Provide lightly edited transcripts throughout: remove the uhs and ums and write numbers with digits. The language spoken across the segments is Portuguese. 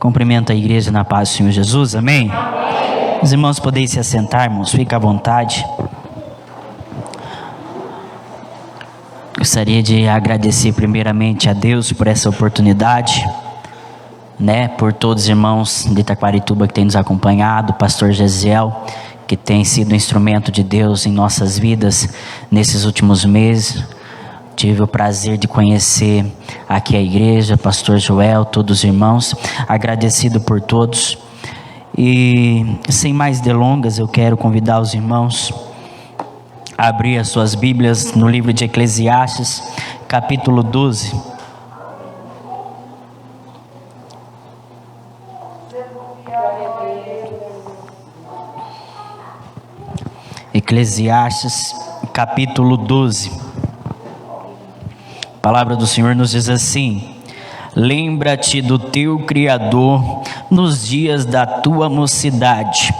Cumprimento a igreja na paz do Senhor Jesus, amém? Amém. Os irmãos podem se assentar, irmãos, fica à vontade. Gostaria de agradecer primeiramente a Deus por essa oportunidade, por todos os irmãos de Itaquarituba que têm nos acompanhado, pastor Gesiel, que tem sido um instrumento de Deus em nossas vidas nesses últimos meses. Tive o prazer de conhecer aqui a igreja, pastor Joel, todos os irmãos, agradecido por todos. E sem mais delongas, eu quero convidar os irmãos a abrir as suas Bíblias no livro de Eclesiastes, capítulo 12. Eclesiastes, capítulo 12. A palavra do Senhor nos diz assim: lembra-te do teu Criador nos dias da tua mocidade,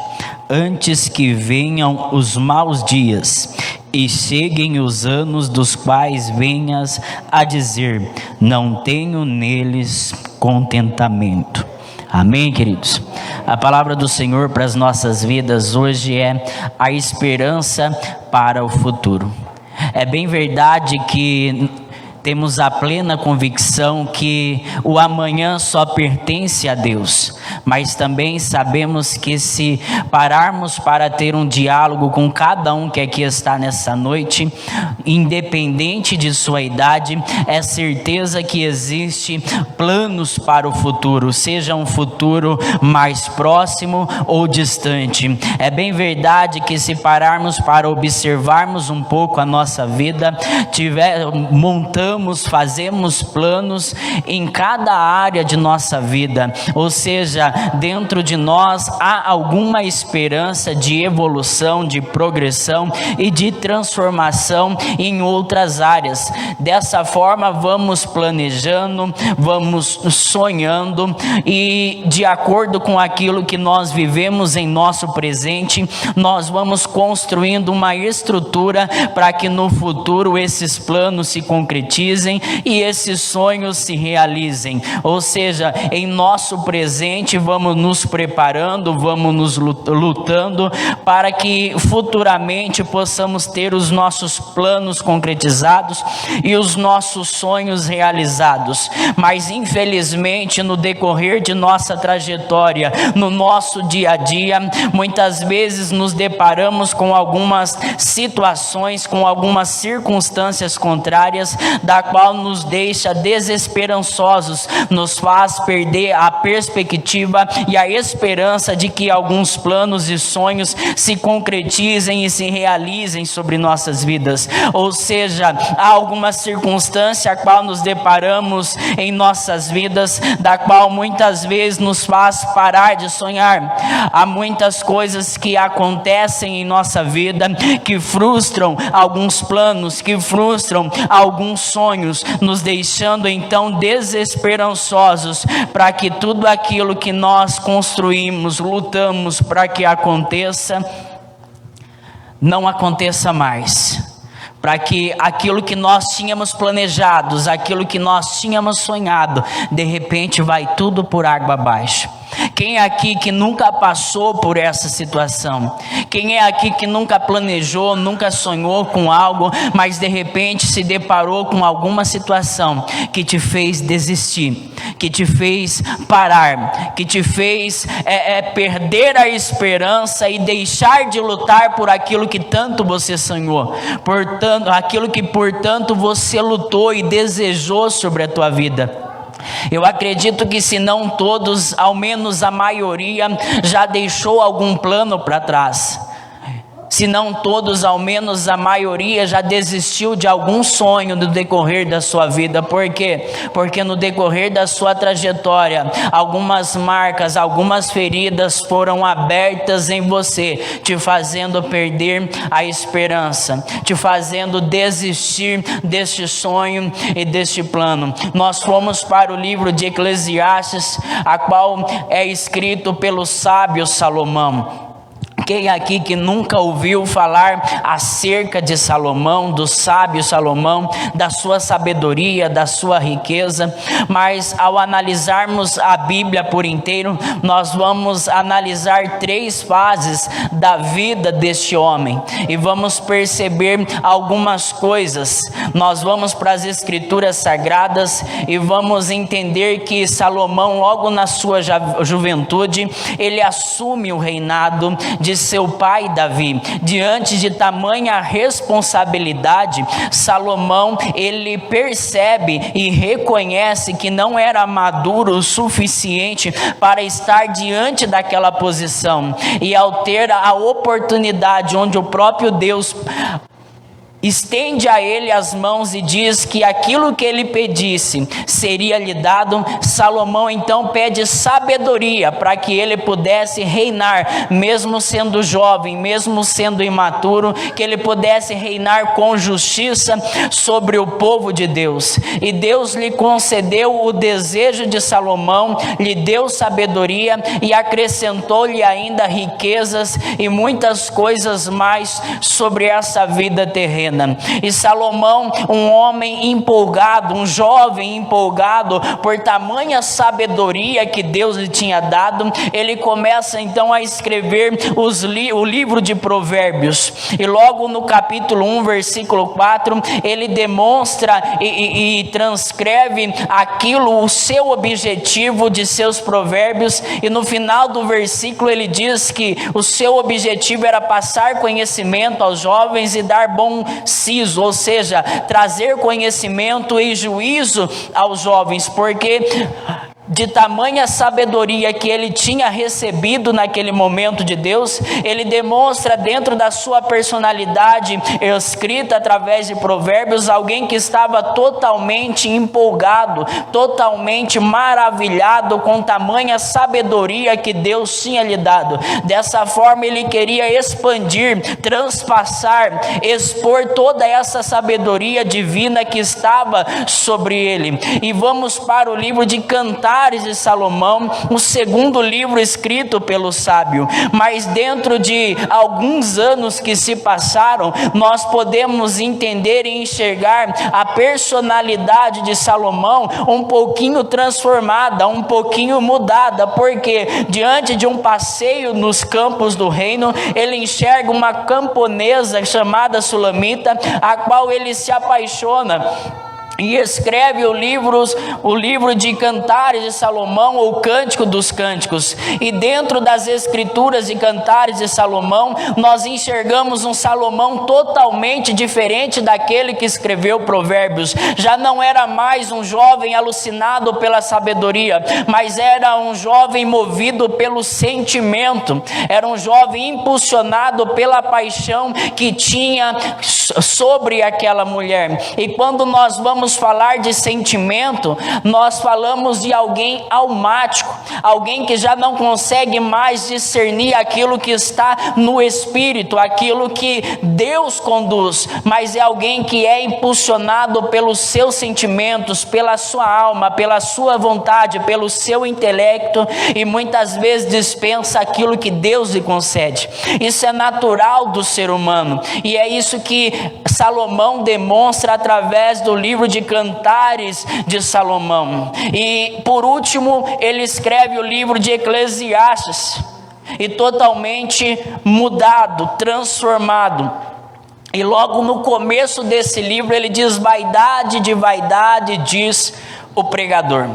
antes que venham os maus dias e cheguem os anos dos quais venhas a dizer: não tenho neles contentamento. Amém, queridos? A palavra do Senhor para as nossas vidas hoje é a esperança para o futuro. É bem verdade que temos a plena convicção que o amanhã só pertence a Deus, mas também sabemos que se pararmos para ter um diálogo com cada um que aqui está nessa noite, independente de sua idade, é certeza que existe planos para o futuro, seja um futuro mais próximo ou distante. É bem verdade que se pararmos para observarmos um pouco a nossa vida, fazemos planos em cada área de nossa vida, ou seja, dentro de nós há alguma esperança de evolução, de progressão e de transformação em outras áreas. Dessa forma vamos planejando, vamos sonhando e de acordo com aquilo que nós vivemos em nosso presente, nós vamos construindo uma estrutura para que no futuro esses planos se concretizem e esses sonhos se realizem. Ou seja, em nosso presente vamos nos preparando, vamos nos lutando para que futuramente possamos ter os nossos planos concretizados e os nossos sonhos realizados. Mas infelizmente no decorrer de nossa trajetória, no nosso dia a dia, muitas vezes nos deparamos com algumas situações, com algumas circunstâncias contrárias, da qual nos deixa desesperançosos, nos faz perder a perspectiva e a esperança de que alguns planos e sonhos se concretizem e se realizem sobre nossas vidas. Ou seja, há alguma circunstância a qual nos deparamos em nossas vidas, da qual muitas vezes nos faz parar de sonhar. Há muitas coisas que acontecem em nossa vida que frustram alguns planos, que frustram alguns sonhos, nos deixando então desesperançosos para que tudo aquilo que nós construímos, lutamos para que aconteça, não aconteça mais. Para que aquilo que nós tínhamos planejados, aquilo que nós tínhamos sonhado, de repente vai tudo por água abaixo. Quem é aqui que nunca passou por essa situação? Quem é aqui que nunca planejou, nunca sonhou com algo, mas de repente se deparou com alguma situação que te fez desistir, que te fez parar, que te fez perder a esperança e deixar de lutar por aquilo que tanto você sonhou, portanto, aquilo que portanto você lutou e desejou sobre a tua vida? Eu acredito que se não todos, ao menos a maioria já deixou algum plano para trás. Se não todos, ao menos a maioria já desistiu de algum sonho no decorrer da sua vida. Por quê? Porque no decorrer da sua trajetória, algumas marcas, algumas feridas foram abertas em você, te fazendo perder a esperança, te fazendo desistir deste sonho e deste plano. Nós fomos para o livro de Eclesiastes, a qual é escrito pelo sábio Salomão, Quem aqui que nunca ouviu falar acerca de Salomão, do sábio Salomão, da sua sabedoria, da sua riqueza? Mas ao analisarmos a Bíblia por inteiro, nós vamos analisar 3 fases da vida deste homem e vamos perceber algumas coisas. Nós vamos para as Escrituras Sagradas e vamos entender que Salomão, logo na sua juventude, ele assume o reinado de seu pai Davi. Diante de tamanha responsabilidade, Salomão, ele percebe e reconhece que não era maduro o suficiente para estar diante daquela posição, e ao ter a oportunidade onde o próprio Deus estende a ele as mãos e diz que aquilo que ele pedisse seria lhe dado, Salomão então pede sabedoria para que ele pudesse reinar, mesmo sendo jovem, mesmo sendo imaturo, que ele pudesse reinar com justiça sobre o povo de Deus. E Deus lhe concedeu o desejo de Salomão, lhe deu sabedoria e acrescentou-lhe ainda riquezas e muitas coisas mais sobre essa vida terrena. E Salomão, um homem empolgado, um jovem empolgado por tamanha sabedoria que Deus lhe tinha dado, ele começa então a escrever o livro de Provérbios. E logo no capítulo 1, versículo 4, ele demonstra e transcreve aquilo, o seu objetivo de seus provérbios, e no final do versículo ele diz que o seu objetivo era passar conhecimento aos jovens e dar bom siso, ou seja, trazer conhecimento e juízo aos jovens, porque de tamanha sabedoria que ele tinha recebido naquele momento de Deus, ele demonstra dentro da sua personalidade escrita através de Provérbios, alguém que estava totalmente empolgado, totalmente maravilhado com tamanha sabedoria que Deus tinha lhe dado. Dessa forma ele queria expandir, transpassar, expor toda essa sabedoria divina que estava sobre ele. E vamos para o livro de Cantares de Salomão, o segundo livro escrito pelo sábio. Mas dentro de alguns anos que se passaram, nós podemos entender e enxergar a personalidade de Salomão um pouquinho transformada, um pouquinho mudada, porque diante de um passeio nos campos do reino, ele enxerga uma camponesa chamada Sulamita, a qual ele se apaixona e escreve o livro de Cantares de Salomão, ou Cântico dos Cânticos. E dentro das escrituras de Cantares de Salomão, nós enxergamos um Salomão totalmente diferente daquele que escreveu Provérbios. Já não era mais um jovem alucinado pela sabedoria, mas era um jovem movido pelo sentimento, era um jovem impulsionado pela paixão que tinha sobre aquela mulher. E quando nós vamos falar de sentimento, nós falamos de alguém almático, alguém que já não consegue mais discernir aquilo que está no espírito, aquilo que Deus conduz, mas é alguém que é impulsionado pelos seus sentimentos, pela sua alma, pela sua vontade, pelo seu intelecto, e muitas vezes dispensa aquilo que Deus lhe concede. Isso é natural do ser humano, e é isso que Salomão demonstra através do livro de Cantares de Salomão. E por último, ele escreve o livro de Eclesiastes, e totalmente mudado, transformado. E logo no começo desse livro ele diz: vaidade de vaidade, diz o pregador.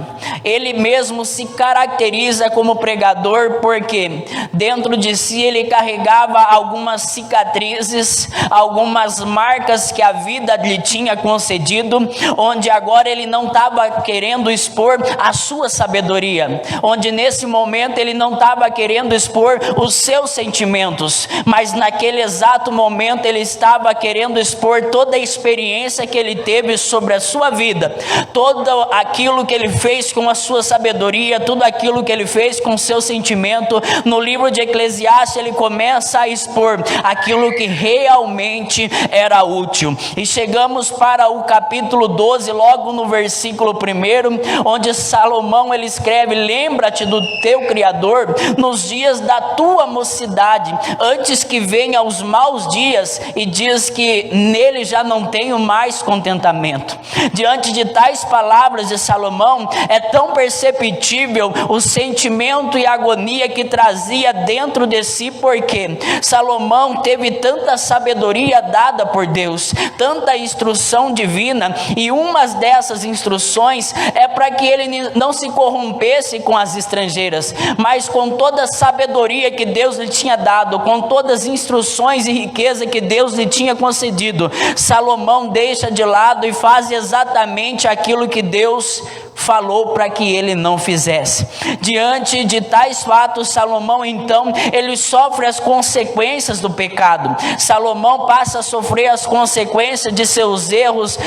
Ele mesmo se caracteriza como pregador porque dentro de si ele carregava algumas cicatrizes, algumas marcas que a vida lhe tinha concedido, onde agora ele não estava querendo expor a sua sabedoria, onde nesse momento ele não estava querendo expor os seus sentimentos, mas naquele exato momento ele estava querendo expor toda a experiência que ele teve sobre a sua vida, todo aquilo que ele fez com a sua sabedoria, tudo aquilo que ele fez com seu sentimento. No livro de Eclesiastes ele começa a expor aquilo que realmente era útil. E chegamos para o capítulo 12, logo no versículo 1, onde Salomão ele escreve: lembra-te do teu Criador nos dias da tua mocidade, antes que venham os maus dias, e diz que nele já não tenho mais contentamento. Diante de tais palavras de Salomão, é tão perceptível o sentimento e a agonia que trazia dentro de si, porque Salomão teve tanta sabedoria dada por Deus, tanta instrução divina, e uma dessas instruções é para que ele não se corrompesse com as estrangeiras, mas com toda a sabedoria que Deus lhe tinha dado, com todas as instruções e riqueza que Deus lhe tinha concedido, Salomão deixa de lado e faz exatamente aquilo que Deus falou para que ele não fizesse. Diante de tais fatos, Salomão então ele sofre as consequências do pecado. Salomão passa a sofrer as consequências de seus erros,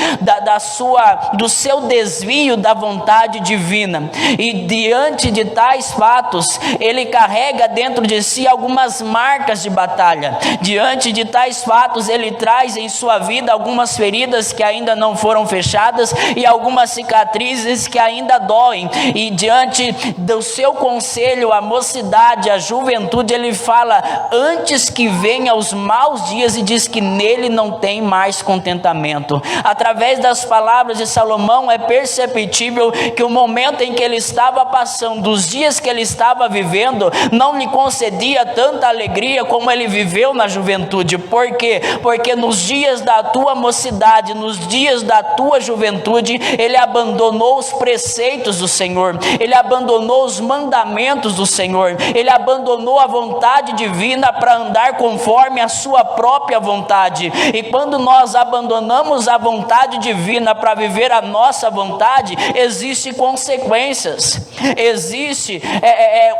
do seu desvio da vontade divina. E diante de tais fatos, ele carrega dentro de si algumas marcas de batalha. Diante de tais fatos, ele traz em sua vida algumas feridas que ainda não foram fechadas e algumas cicatrizes que ainda doem. E diante do seu conselho, a mocidade, a juventude, ele fala: antes que venham os maus dias, e diz que nele não tem mais contentamento. Através das palavras de Salomão é perceptível que o momento em que ele estava passando, os dias que ele estava vivendo, não lhe concedia tanta alegria como ele viveu na juventude. Por quê? Porque nos dias da tua mocidade, nos dias da tua juventude, ele abandonou os preceitos do Senhor, ele abandonou os mandamentos do Senhor, ele abandonou a vontade divina para andar conforme a sua própria vontade. E quando nós abandonamos a vontade divina para viver a nossa vontade, existem consequências, existem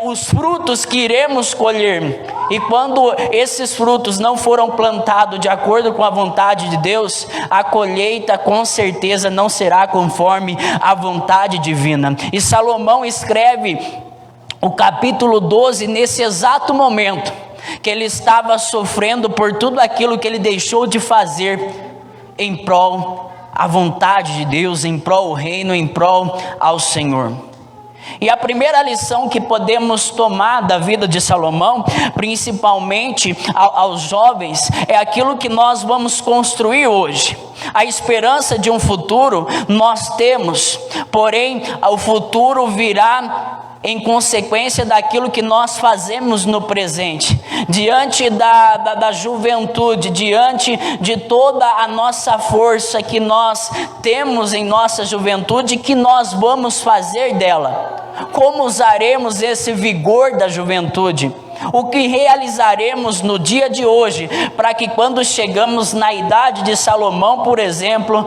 os frutos que iremos colher. E quando esses frutos não foram plantados de acordo com a vontade de Deus, a colheita com certeza não será conforme a vontade divina. E Salomão escreve o capítulo 12 nesse exato momento que ele estava sofrendo por tudo aquilo que ele deixou de fazer em prol a vontade de Deus, em prol o reino, em prol ao Senhor. E a primeira lição que podemos tomar da vida de Salomão, principalmente aos jovens, é aquilo que nós vamos construir hoje. A esperança de um futuro nós temos, porém o futuro virá em consequência daquilo que nós fazemos no presente. Diante da juventude, diante de toda a nossa força que nós temos em nossa juventude, que nós vamos fazer dela? Como usaremos esse vigor da juventude? O que realizaremos no dia de hoje, para que quando chegamos na idade de Salomão, por exemplo,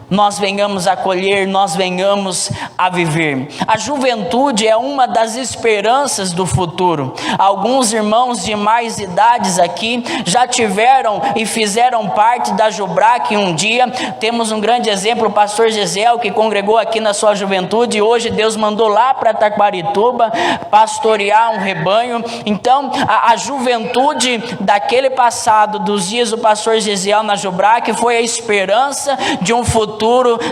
nós venhamos a colher, nós venhamos a viver. A juventude é uma das esperanças do futuro. Alguns irmãos de mais idades aqui já tiveram e fizeram parte da Jubrac um dia. Temos um grande exemplo, o pastor Gesiel, que congregou aqui na sua juventude, e hoje Deus mandou lá para Taquarituba pastorear um rebanho. Então a juventude daquele passado, dos dias do pastor Gesiel na Jubrac, foi a esperança de um futuro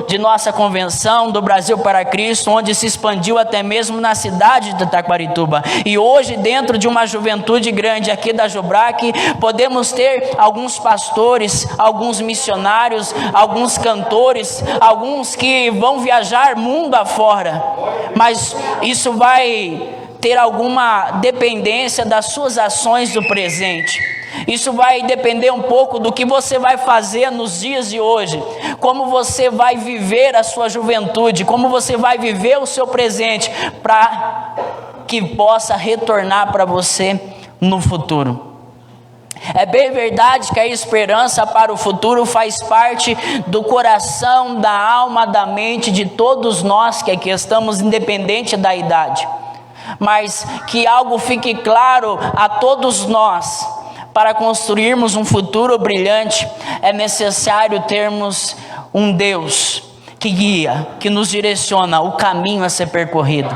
de nossa convenção do Brasil para Cristo, onde se expandiu até mesmo na cidade de Taquarituba. E hoje, dentro de uma juventude grande aqui da Jubrac, podemos ter alguns pastores, alguns missionários, alguns cantores, alguns que vão viajar mundo afora. Mas isso vai ter alguma dependência das suas ações do presente. Isso vai depender um pouco do que você vai fazer nos dias de hoje, como você vai viver a sua juventude, como você vai viver o seu presente, para que possa retornar para você no futuro. É bem verdade que a esperança para o futuro faz parte do coração, da alma, da mente de todos nós que aqui estamos, independente da idade. Mas que algo fique claro a todos nós: para construirmos um futuro brilhante, é necessário termos um Deus que guia, que nos direciona o caminho a ser percorrido.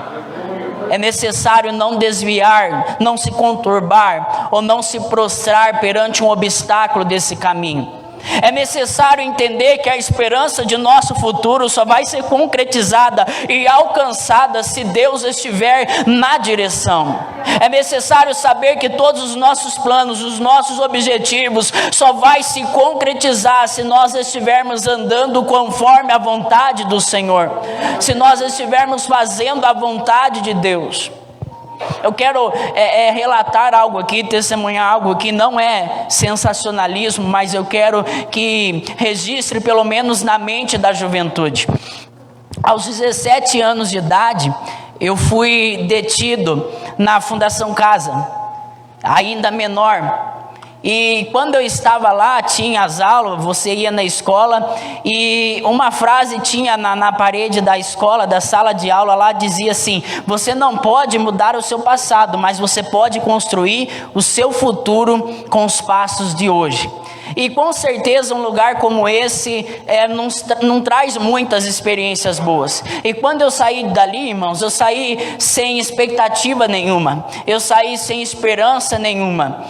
É necessário não desviar, não se conturbar ou não se prostrar perante um obstáculo desse caminho. É necessário entender que a esperança de nosso futuro só vai ser concretizada e alcançada se Deus estiver na direção. É necessário saber que todos os nossos planos, os nossos objetivos só vai se concretizar se nós estivermos andando conforme a vontade do Senhor, se nós estivermos fazendo a vontade de Deus. Eu quero relatar algo aqui, testemunhar algo que não é sensacionalismo, mas eu quero que registre pelo menos na mente da juventude. Aos 17 anos de idade, eu fui detido na Fundação Casa, ainda menor. E quando eu estava lá, tinha as aulas, você ia na escola, e uma frase tinha na parede da escola, da sala de aula lá, dizia assim: você não pode mudar o seu passado, mas você pode construir o seu futuro com os passos de hoje. E com certeza um lugar como esse não traz muitas experiências boas. E quando eu saí dali, irmãos, eu saí sem expectativa nenhuma, eu saí sem esperança nenhuma.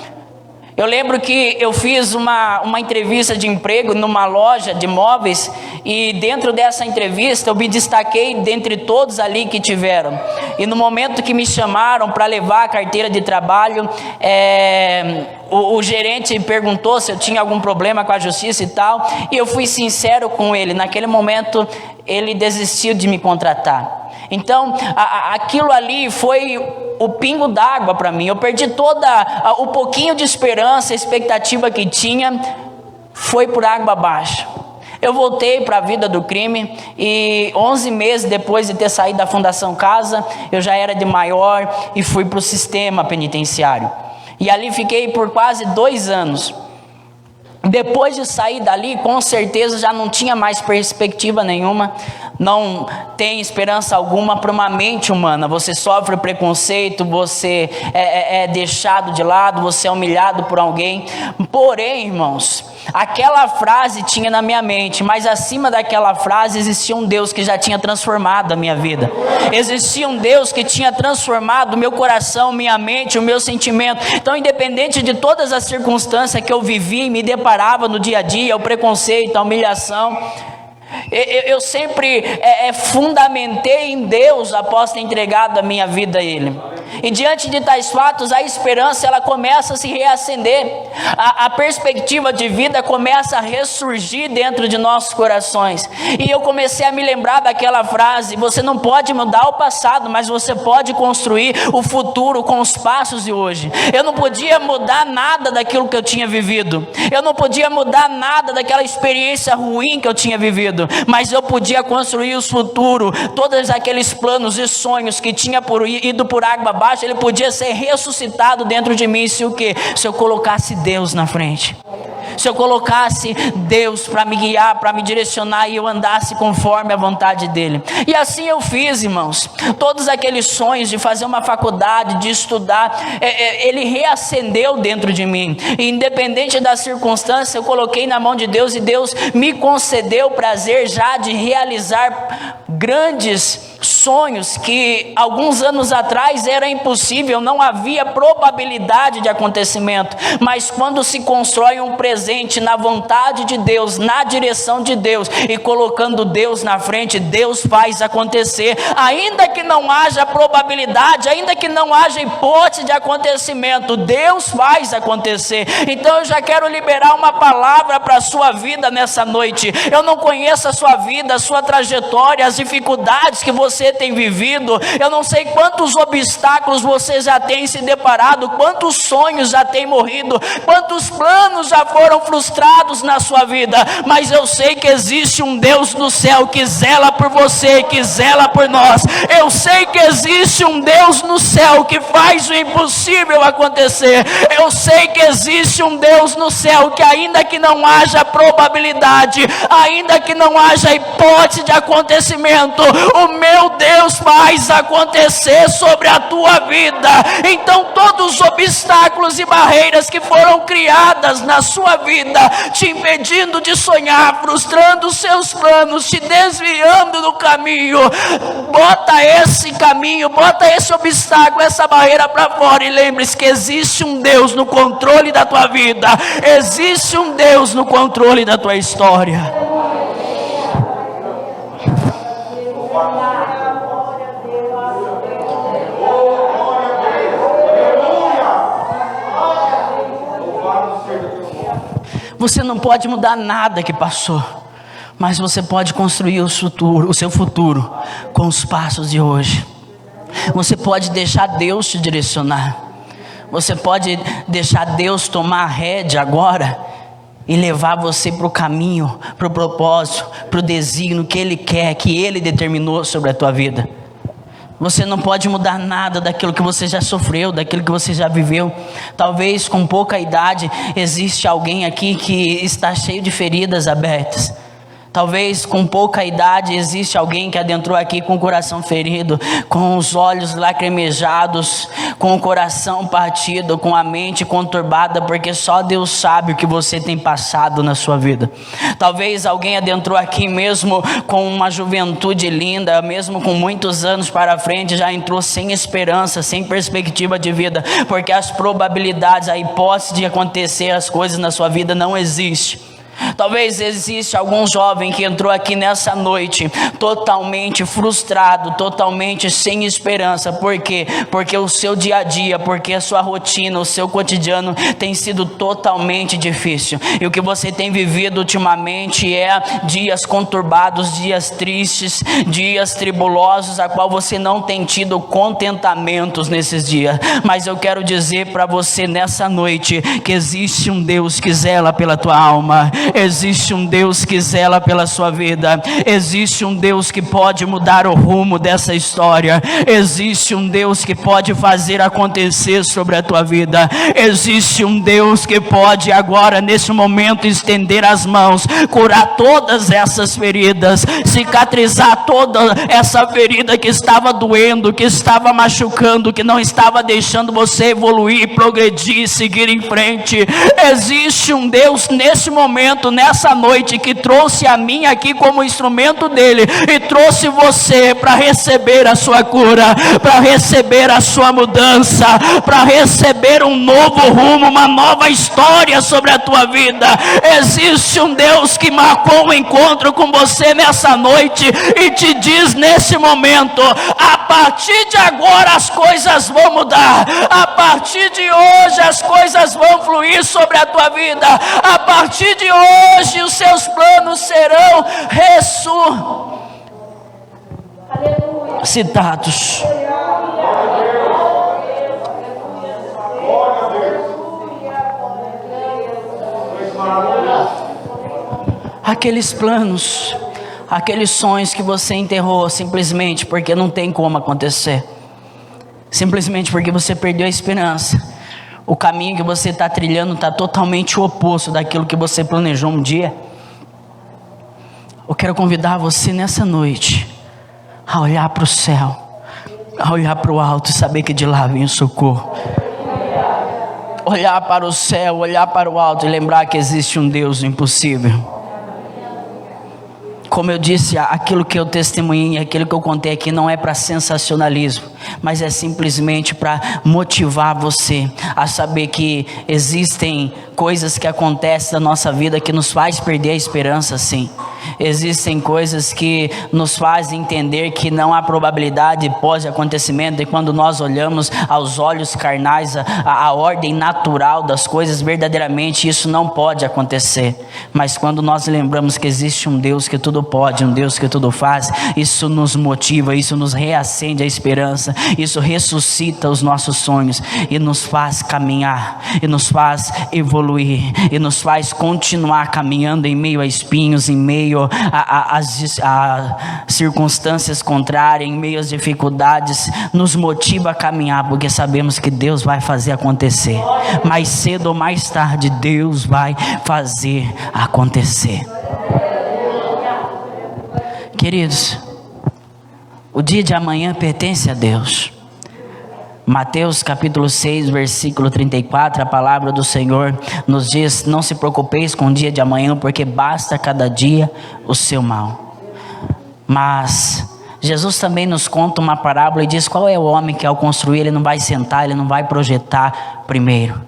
Eu lembro que eu fiz uma entrevista de emprego numa loja de móveis, e dentro dessa entrevista eu me destaquei dentre todos ali que tiveram. E no momento que me chamaram para levar a carteira de trabalho, o gerente perguntou se eu tinha algum problema com a justiça e tal, e eu fui sincero com ele. Naquele momento ele desistiu de me contratar. Então aquilo ali foi o pingo d'água para mim. Eu perdi o pouquinho de esperança, a expectativa que tinha, foi por água abaixo. Eu voltei para a vida do crime, e 11 meses depois de ter saído da Fundação Casa, eu já era de maior e fui para o sistema penitenciário. E ali fiquei por quase 2 anos. Depois de sair dali, com certeza já não tinha mais perspectiva nenhuma, não tem esperança alguma para uma mente humana. Você sofre preconceito, você é deixado de lado, você é humilhado por alguém. Porém, irmãos, aquela frase tinha na minha mente, mas acima daquela frase existia um Deus que já tinha transformado a minha vida. Existia um Deus que tinha transformado o meu coração, minha mente, o meu sentimento. Então, independente de todas as circunstâncias que eu vivi e me deparava no dia a dia, o preconceito, a humilhação, eu sempre fundamentei em Deus após ter entregado a minha vida a Ele. E diante de tais fatos, a esperança ela começa a se reacender, a perspectiva de vida começa a ressurgir dentro de nossos corações. E eu comecei a me lembrar daquela frase: você não pode mudar o passado, mas você pode construir o futuro com os passos de hoje. Eu não podia mudar nada daquilo que eu tinha vivido, eu não podia mudar nada daquela experiência ruim que eu tinha vivido, mas eu podia construir o futuro. Todos aqueles planos e sonhos que tinha ido por água abaixo, ele podia ser ressuscitado dentro de mim, se eu colocasse Deus na frente, se eu colocasse Deus para me guiar, para me direcionar, e eu andasse conforme a vontade dele. E assim eu fiz, irmãos. Todos aqueles sonhos de fazer uma faculdade, de estudar, ele reacendeu dentro de mim, e independente da circunstância, eu coloquei na mão de Deus, e Deus me concedeu o prazer já de realizar grandes sonhos que alguns anos atrás era impossível, não havia probabilidade de acontecimento. Mas quando se constrói um presente na vontade de Deus, na direção de Deus, e colocando Deus na frente, Deus faz acontecer, ainda que não haja probabilidade, ainda que não haja hipótese de acontecimento, Deus faz acontecer. Então eu já quero liberar uma palavra para a sua vida nessa noite. Eu não conheço a sua vida, a sua trajetória, as dificuldades que você tem vivido, eu não sei quantos obstáculos você já tem se deparado, quantos sonhos já tem morrido, quantos planos já foram frustrados na sua vida, mas eu sei que existe um Deus no céu que zela por você, que zela por nós. Eu sei que existe um Deus no céu que faz o impossível acontecer. Eu sei que existe um Deus no céu que, ainda que não haja probabilidade, ainda que não haja hipótese de acontecimento, momento o meu Deus faz acontecer sobre a tua vida. Então todos os obstáculos e barreiras que foram criadas na sua vida, te impedindo de sonhar, frustrando os seus planos, te desviando do caminho, bota esse caminho, bota esse obstáculo, essa barreira para fora, e lembre-se que existe um Deus no controle da tua vida, existe um Deus no controle da tua história. Você não pode mudar nada que passou, mas você pode construir o seu futuro com os passos de hoje. Você pode deixar Deus te direcionar. Você pode deixar Deus tomar a rédea agora e levar você para o caminho, para o propósito, para o desígnio que Ele quer, que Ele determinou sobre a tua vida. Você não pode mudar nada daquilo que você já sofreu, daquilo que você já viveu. Talvez com pouca idade existe alguém aqui que está cheio de feridas abertas. Talvez com pouca idade existe alguém que adentrou aqui com o coração ferido, com os olhos lacrimejados, com o coração partido, com a mente conturbada, porque só Deus sabe o que você tem passado na sua vida. Talvez alguém adentrou aqui mesmo com uma juventude linda, mesmo com muitos anos para frente, já entrou sem esperança, sem perspectiva de vida, porque as probabilidades, a hipótese de acontecer as coisas na sua vida não existe. Talvez existe algum jovem que entrou aqui nessa noite totalmente frustrado, totalmente sem esperança. Por quê? Porque o seu dia a dia, porque a sua rotina, o seu cotidiano tem sido totalmente difícil. E o que você tem vivido ultimamente é dias conturbados, dias tristes, dias tribulosos, a qual você não tem tido contentamentos nesses dias. Mas eu quero dizer para você nessa noite que existe um Deus que zela pela tua alma. Existe um Deus que zela pela sua vida. Existe um Deus que pode mudar o rumo dessa história. Existe um Deus que pode fazer acontecer sobre a tua vida. Existe um Deus que pode agora, nesse momento, estender as mãos, curar todas essas feridas, cicatrizar toda essa ferida que estava doendo, que estava machucando, que não estava deixando você evoluir, progredir, seguir em frente. Existe um Deus nesse momento, nessa noite, que trouxe a mim aqui como instrumento dele e trouxe você para receber a sua cura, para receber a sua mudança, para receber um novo rumo, uma nova história sobre a tua vida. Existe um Deus que marcou um encontro com você nessa noite e te diz nesse momento: a partir de agora as coisas vão mudar, a partir de hoje as coisas vão fluir sobre a tua vida, a partir de hoje os seus planos serão ressuscitados. Aqueles planos, aqueles sonhos que você enterrou simplesmente porque não tem como acontecer, simplesmente porque você perdeu a esperança. O caminho que você está trilhando está totalmente oposto daquilo que você planejou um dia. Eu quero convidar você nessa noite a olhar para o céu, a olhar para o alto e saber que de lá vem o socorro. Olhar para o céu, olhar para o alto e lembrar que existe um Deus impossível. Como eu disse, aquilo que eu testemunhei, aquilo que eu contei aqui não é para sensacionalismo, mas é simplesmente para motivar você a saber que existem coisas que acontecem na nossa vida que nos faz perder a esperança, sim. Existem coisas que nos fazem entender que não há probabilidade pós-acontecimento, e quando nós olhamos aos olhos carnais, a ordem natural das coisas, verdadeiramente isso não pode acontecer. Mas quando nós lembramos que existe um Deus que tudo pode, um Deus que tudo faz, isso nos motiva, isso nos reacende a esperança, isso ressuscita os nossos sonhos e nos faz caminhar, e nos faz evoluir, e nos faz continuar caminhando em meio a espinhos, em meio a circunstâncias contrárias, em meio às dificuldades. Nos motiva a caminhar, porque sabemos que Deus vai fazer acontecer. Mais cedo ou mais tarde, Deus vai fazer acontecer. Queridos, O dia de amanhã pertence a Deus. Mateus capítulo 6, versículo 34, a palavra do Senhor nos diz: não se preocupeis com o dia de amanhã, porque basta cada dia o seu mal. Mas Jesus também nos conta uma parábola e diz: qual é o homem que ao construir ele não vai sentar, ele não vai projetar primeiro?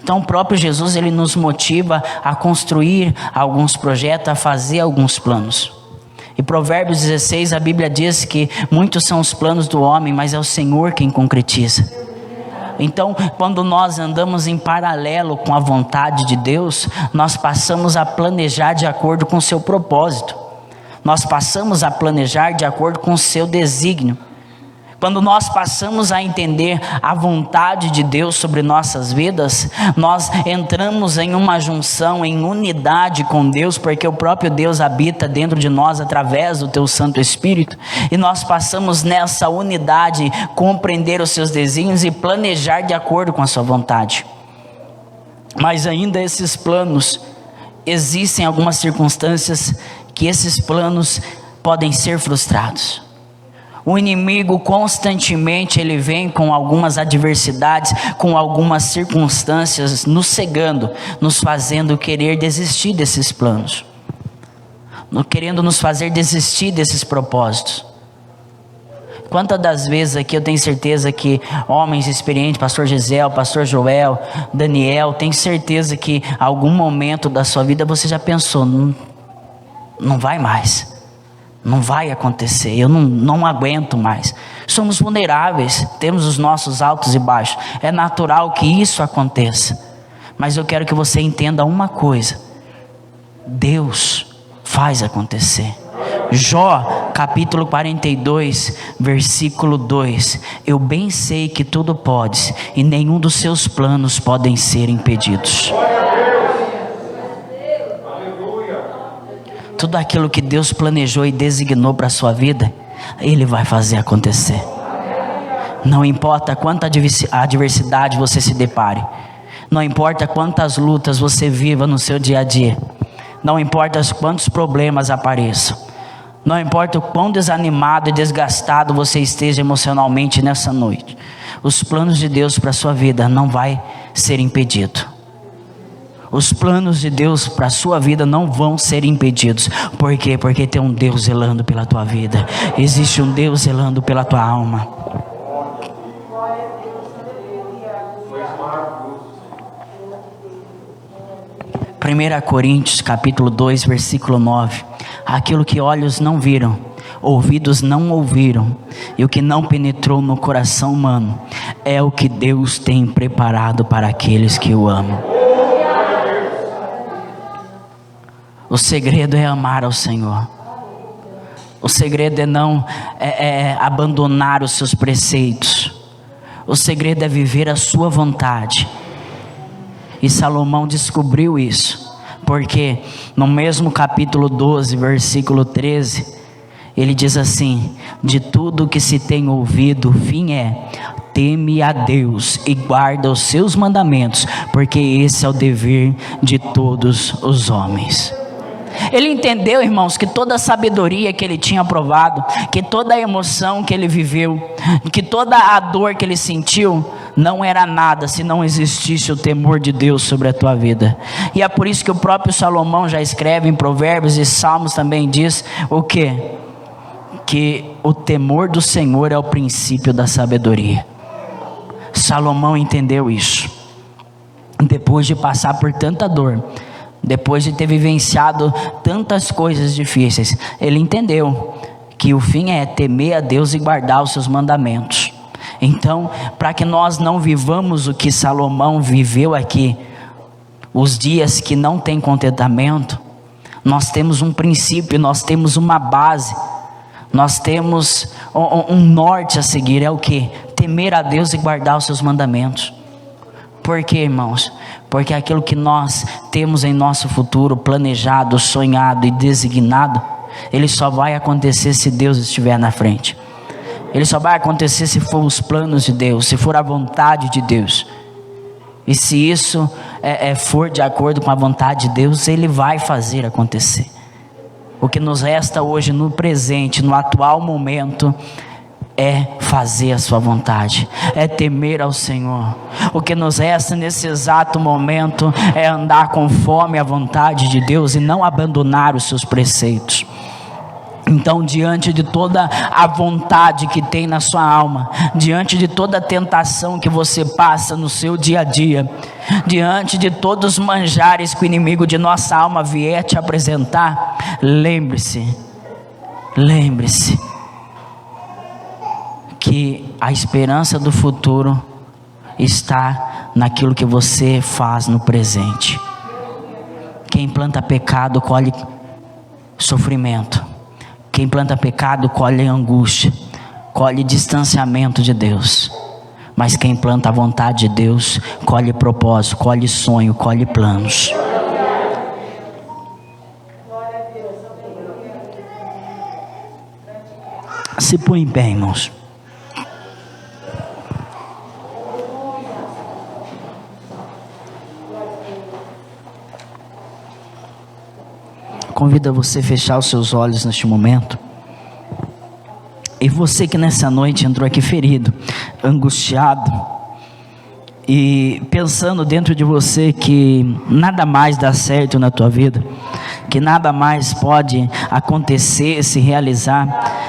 Então o próprio Jesus, ele nos motiva a construir alguns projetos, a fazer alguns planos. Em Provérbios 16, a Bíblia diz que muitos são os planos do homem, mas é o Senhor quem concretiza. Então, quando nós andamos em paralelo com a vontade de Deus, nós passamos a planejar de acordo com o seu propósito. Nós passamos a planejar de acordo com o seu desígnio. Quando nós passamos a entender a vontade de Deus sobre nossas vidas, nós entramos em uma junção, em unidade com Deus, porque o próprio Deus habita dentro de nós através do teu Santo Espírito, e nós passamos nessa unidade compreender os seus desígnios e planejar de acordo com a sua vontade. Mas ainda esses planos, existem algumas circunstâncias que esses planos podem ser frustrados. O inimigo constantemente ele vem com algumas adversidades, com algumas circunstâncias nos cegando, nos fazendo querer desistir desses planos, querendo nos fazer desistir desses propósitos. Quantas das vezes aqui eu tenho certeza que homens experientes, pastor Gisel, pastor Joel, Daniel, tenho certeza que em algum momento da sua vida você já pensou: não vai mais. Não vai acontecer, eu não aguento mais. Somos vulneráveis, temos os nossos altos e baixos. É natural que isso aconteça. Mas eu quero que você entenda uma coisa: Deus faz acontecer. Jó, capítulo 42, versículo 2. Eu bem sei que tudo podes, e nenhum dos seus planos podem ser impedidos. Tudo aquilo que Deus planejou e designou para a sua vida, Ele vai fazer acontecer. Não importa quanta adversidade você se depare, não importa quantas lutas você viva no seu dia a dia, não importa quantos problemas apareçam, não importa o quão desanimado e desgastado você esteja emocionalmente nessa noite, os planos de Deus para a sua vida não vai ser impedido. Os planos de Deus para a sua vida não vão ser impedidos. Por quê? Porque tem um Deus zelando pela tua vida. Existe um Deus zelando pela tua alma. Primeira Coríntios capítulo 2, versículo 9. Aquilo que olhos não viram, ouvidos não ouviram, e o que não penetrou no coração humano, é o que Deus tem preparado para aqueles que o amam. O segredo é amar ao Senhor. O segredo é não abandonar os seus preceitos. O segredo é viver a sua vontade. E Salomão descobriu isso, porque no mesmo capítulo 12, versículo 13, ele diz assim: de tudo que se tem ouvido, o fim é: teme a Deus e guarda os seus mandamentos, porque esse é o dever de todos os homens. Ele entendeu, irmãos, que toda a sabedoria que ele tinha provado, que toda a emoção que ele viveu, que toda a dor que ele sentiu, não era nada se não existisse o temor de Deus sobre a tua vida. E é por isso que o próprio Salomão já escreve em Provérbios e Salmos também diz o quê? Que o temor do Senhor é o princípio da sabedoria. Salomão entendeu isso. Depois de passar por tanta dor, depois de ter vivenciado tantas coisas difíceis, ele entendeu que o fim é temer a Deus e guardar os seus mandamentos. Então, para que nós não vivamos o que Salomão viveu aqui, os dias que não tem contentamento, nós temos um princípio, nós temos uma base, nós temos um norte a seguir. É o que? Temer a Deus e guardar os seus mandamentos. Por quê, irmãos? Porque aquilo que nós temos em nosso futuro planejado, sonhado e designado, ele só vai acontecer se Deus estiver na frente. Ele só vai acontecer se for os planos de Deus, se for a vontade de Deus. E se isso for de acordo com a vontade de Deus, Ele vai fazer acontecer. O que nos resta hoje no presente, no atual momento, é fazer a sua vontade, é temer ao Senhor. O que nos resta nesse exato momento é andar conforme a vontade de Deus e não abandonar os seus preceitos. Então, diante de toda a vontade que tem na sua alma, diante de toda a tentação que você passa no seu dia a dia, diante de todos os manjares que o inimigo de nossa alma vier te apresentar, lembre-se que a esperança do futuro está naquilo que você faz no presente. Quem planta pecado colhe sofrimento. Quem planta pecado colhe angústia, colhe distanciamento de Deus. Mas quem planta a vontade de Deus colhe propósito, colhe sonho, colhe planos. Se põe em pé, irmãos. Convido você a fechar os seus olhos neste momento. E você que nessa noite entrou aqui ferido, angustiado, e pensando dentro de você que nada mais dá certo na tua vida, que nada mais pode acontecer, se realizar.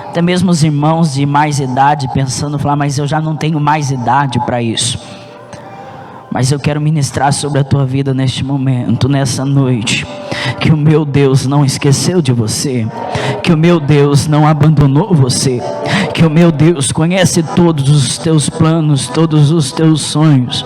Até mesmo os irmãos de mais idade pensando, falar, mas eu já não tenho mais idade para isso. Mas eu quero ministrar sobre a tua vida neste momento, nessa noite, que o meu Deus não esqueceu de você, que o meu Deus não abandonou você, que o meu Deus conhece todos os teus planos, todos os teus sonhos.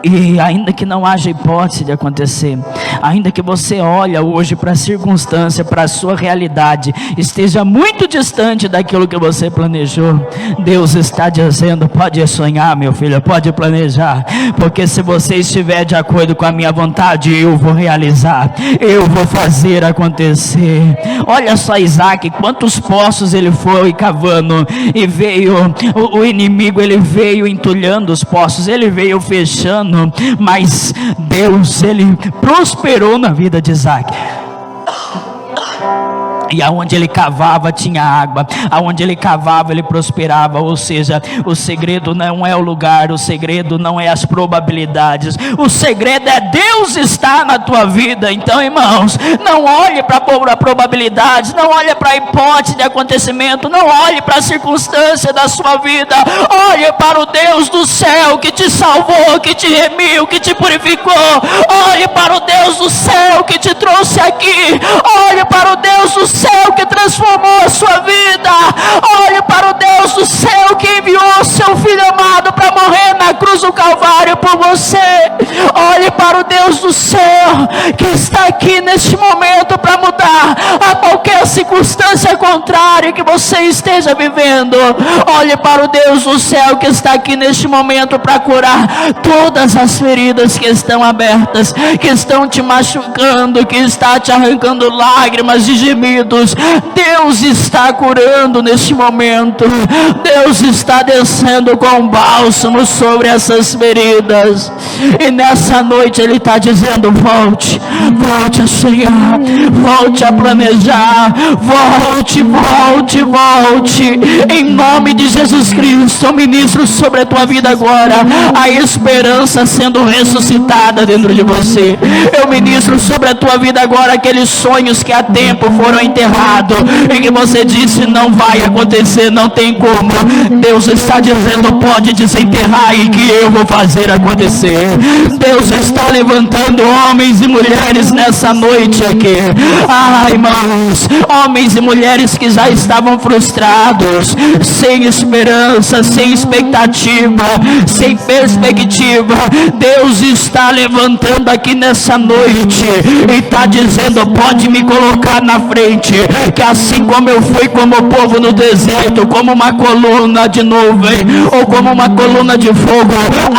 E ainda que não haja hipótese de acontecer, ainda que você olha hoje para a circunstância, para a sua realidade, esteja muito distante daquilo que você planejou, Deus está dizendo, pode sonhar, meu filho, pode planejar, porque se você estiver de acordo com a minha vontade, eu vou realizar, eu vou fazer acontecer. Olha só Isaac, quantos poços ele foi cavando, e veio o inimigo, ele veio entulhando os poços, ele veio fechando, mas Deus, ele prosperou na vida de Isaac. E aonde ele cavava tinha água, aonde ele cavava ele prosperava. Ou seja, o segredo não é o lugar, o segredo não é as probabilidades, o segredo é Deus estar na tua vida. Então, irmãos, não olhe para a probabilidade, não olhe para a hipótese de acontecimento, não olhe para a circunstância da sua vida, olhe para o Deus do céu que te salvou, que te remiu, que te purificou. Olhe para o Deus do céu que te trouxe aqui, olhe para o Deus do céu que transformou a sua vida, olhe para o Deus do céu que enviou seu Filho amado para morrer na cruz do Calvário por você. Olhe para o Deus do céu que está aqui neste momento para mudar a qualquer circunstância contrária que você esteja vivendo. Olhe para o Deus do céu que está aqui neste momento para curar todas as feridas que estão abertas, que estão te machucando, que está te arrancando lágrimas e gemidos. Deus está curando neste momento. Deus está descendo com bálsamo sobre essas feridas. E nessa noite Ele está dizendo, volte a sonhar, volte a planejar, volte. Em nome de Jesus Cristo, eu ministro sobre a tua vida agora a esperança sendo ressuscitada dentro de você. Eu ministro sobre a tua vida agora aqueles sonhos que há tempo foram enterrados e que você disse não vai acontecer, não tem como. Deus está dizendo, pode desenterrar e que eu vou fazer acontecer. Deus está levantando homens e mulheres nessa noite aqui. Irmãos, homens e mulheres que já estavam frustrados, sem esperança, sem expectativa, sem perspectiva. Deus está levantando aqui nessa noite e está dizendo, pode me colocar na frente, que assim como eu fui como o povo no deserto, como uma coluna de nuvem ou como uma coluna de fogo,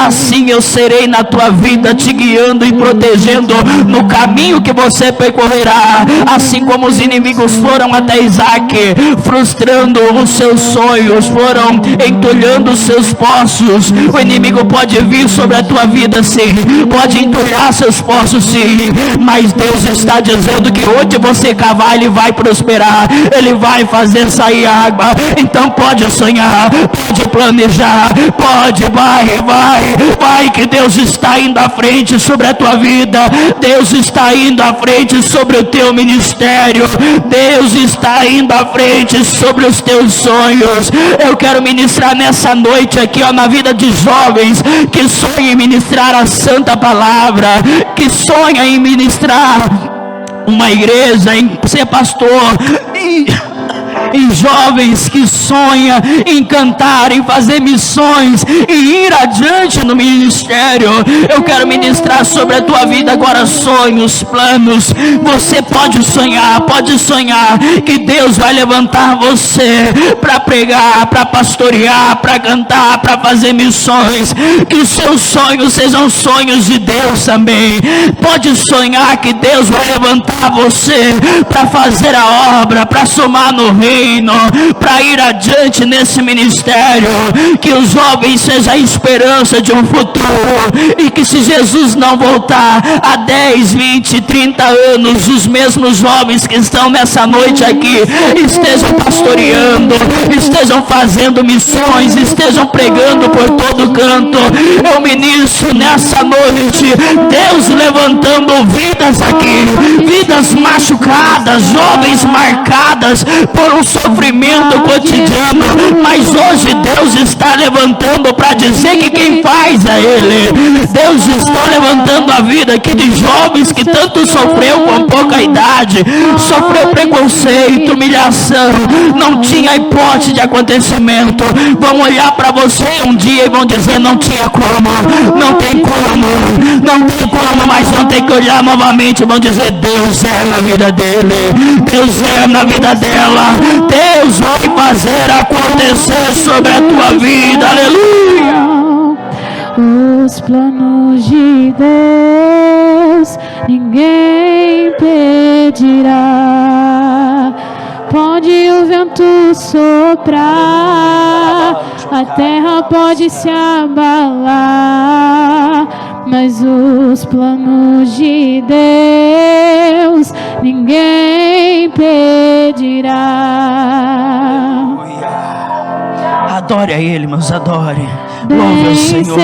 assim eu serei na tua vida, te guiando e protegendo no caminho que você percorrerá. Assim como os inimigos foram até Isaac ataque, frustrando os seus sonhos, foram entulhando os seus poços. O inimigo pode vir sobre a tua vida, sim, pode entulhar seus poços, sim, mas Deus está dizendo que onde você cavar, Ele vai prosperar, Ele vai fazer sair água. Então pode sonhar, pode planejar, pode, vai, que Deus está indo à frente sobre a tua vida, Deus está indo à frente sobre o teu ministério, Deus está indo à frente sobre os teus sonhos. Eu quero ministrar nessa noite aqui, ó, na vida de jovens que sonham em ministrar a santa palavra, que sonham em ministrar uma igreja, em ser pastor, em jovens que sonham em cantar, em fazer missões, em ir adiante no ministério. Eu quero ministrar sobre a tua vida agora sonhos, planos. Você pode sonhar que Deus vai levantar você para pregar, para pastorear, para cantar, para fazer missões. Que os seus sonhos sejam sonhos de Deus também. Pode sonhar que Deus vai levantar você para fazer a obra, para somar no reino, para ir adiante nesse ministério. Que os jovens sejam a esperança de um futuro, e que se Jesus não voltar há 10, 20, 30 anos, os mesmos jovens que estão nessa noite aqui estejam pastoreando, estejam fazendo missões, estejam pregando por todo canto. Eu ministro nessa noite Deus levantando vidas aqui, vidas machucadas, jovens marcadas por um sofrimento cotidiano, mas hoje Deus está levantando para dizer que quem faz é Ele. Deus está levantando a vida aqui de jovens que tanto sofreu com pouca idade, sofreu preconceito, humilhação, não tinha hipótese de acontecimento. Vão olhar para você um dia e vão dizer: não tinha como, não tem como, mas vão ter que olhar novamente e vão dizer: Deus é na vida dele, Deus é na vida dela, Deus vai fazer acontecer sobre a tua vida. Aleluia. Os planos de Deus ninguém impedirá. Pode o vento soprar, a terra pode se abalar, mas os planos de Deus ninguém impedirá. Adore a Ele, meus, adore. Louve ao Senhor.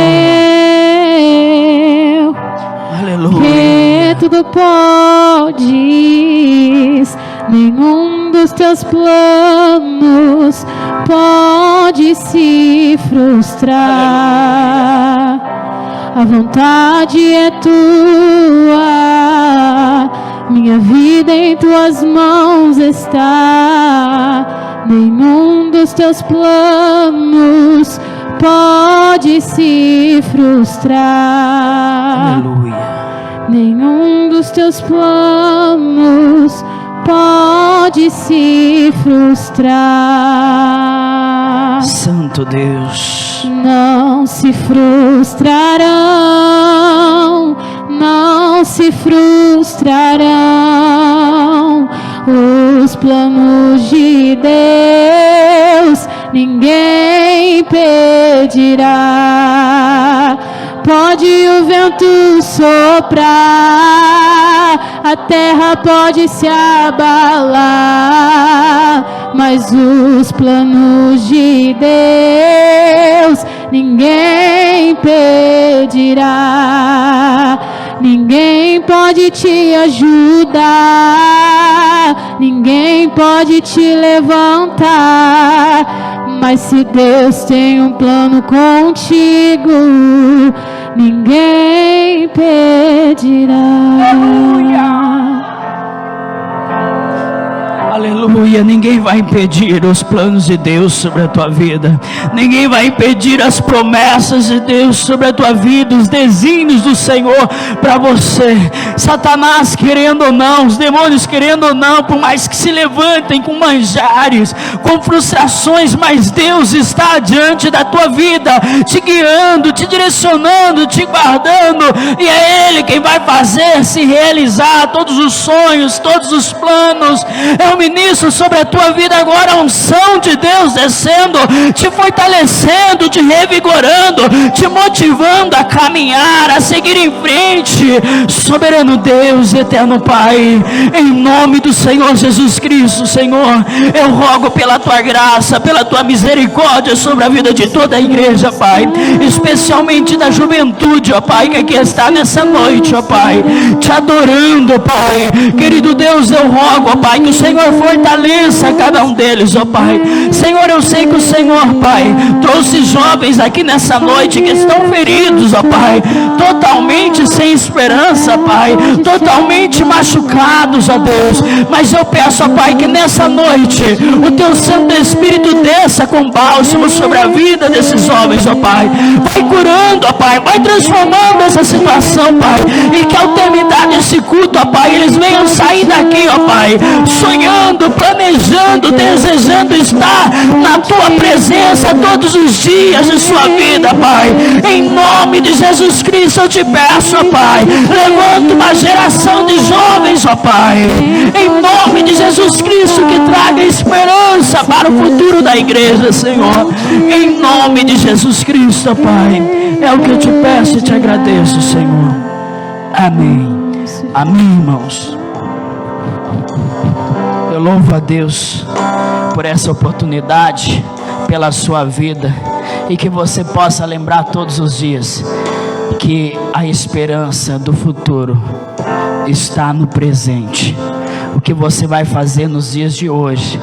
Aleluia. Que tudo podes, nenhum dos teus planos pode se frustrar. A vontade é tua, minha vida em tuas mãos está. Nenhum dos teus planos pode se frustrar. Aleluia. Nenhum dos teus planos pode se frustrar. Santo Deus. Não se frustrarão, não se frustrarão os planos de Deus, ninguém impedirá. Pode o vento soprar, a terra pode se abalar, mas os planos de Deus ninguém impedirá. Ninguém pode te ajudar, ninguém pode te levantar, mas se Deus tem um plano contigo, ninguém impedirá. Aleluia. Ninguém vai impedir os planos de Deus sobre a tua vida. Ninguém vai impedir as promessas de Deus sobre a tua vida, os desígnios do Senhor para você. Satanás querendo ou não, os demônios querendo ou não, por mais que se levantem com manjares, com frustrações, mas Deus está adiante da tua vida, te guiando, te direcionando, te guardando, e é Ele quem vai fazer se realizar todos os sonhos, todos os planos. Eu me ministro sobre a tua vida agora a unção de Deus descendo, te fortalecendo, te revigorando, te motivando a caminhar, a seguir em frente. Soberano Deus, eterno Pai, em nome do Senhor Jesus Cristo, Senhor, eu rogo pela tua graça, pela tua misericórdia sobre a vida de toda a igreja, Pai, especialmente da juventude, ó Pai, que aqui está nessa noite, ó Pai, te adorando, Pai. Querido Deus, eu rogo, ó Pai, que o Senhor fortaleça cada um deles, ó Pai. Senhor, eu sei que o Senhor, Pai, trouxe jovens aqui nessa noite que estão feridos, ó Pai, totalmente sem esperança, Pai, totalmente machucados, ó Deus, mas eu peço, ó Pai, que nessa noite o teu Santo Espírito desça com bálsamo sobre a vida desses homens, ó Pai, vai curando, ó Pai, vai transformando essa situação, Pai, e que ao terminar esse culto, ó Pai, eles venham sair daqui, ó Pai, sonhando, planejando, desejando estar na tua presença todos os dias de sua vida, Pai. Em nome de Jesus Cristo eu te peço, ó Pai, levanta uma geração de jovens, ó Pai, em nome de Jesus Cristo, que traga esperança para o futuro da igreja, Senhor, em nome de Jesus Cristo, ó Pai, é o que eu te peço e te agradeço, Senhor. Amém. Amém, irmãos. Eu louvo a Deus por essa oportunidade, pela sua vida, e que você possa lembrar todos os dias que a esperança do futuro está no presente. O que você vai fazer nos dias de hoje,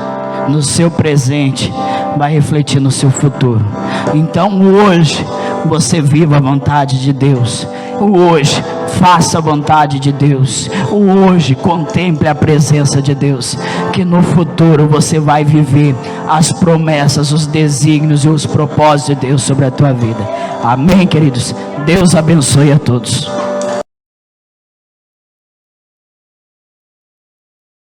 no seu presente, vai refletir no seu futuro. Então hoje você viva a vontade de Deus. Hoje faça a vontade de Deus. Hoje contemple a presença de Deus, que no futuro você vai viver as promessas, os desígnios e os propósitos de Deus sobre a tua vida. Amém, queridos? Deus abençoe a todos.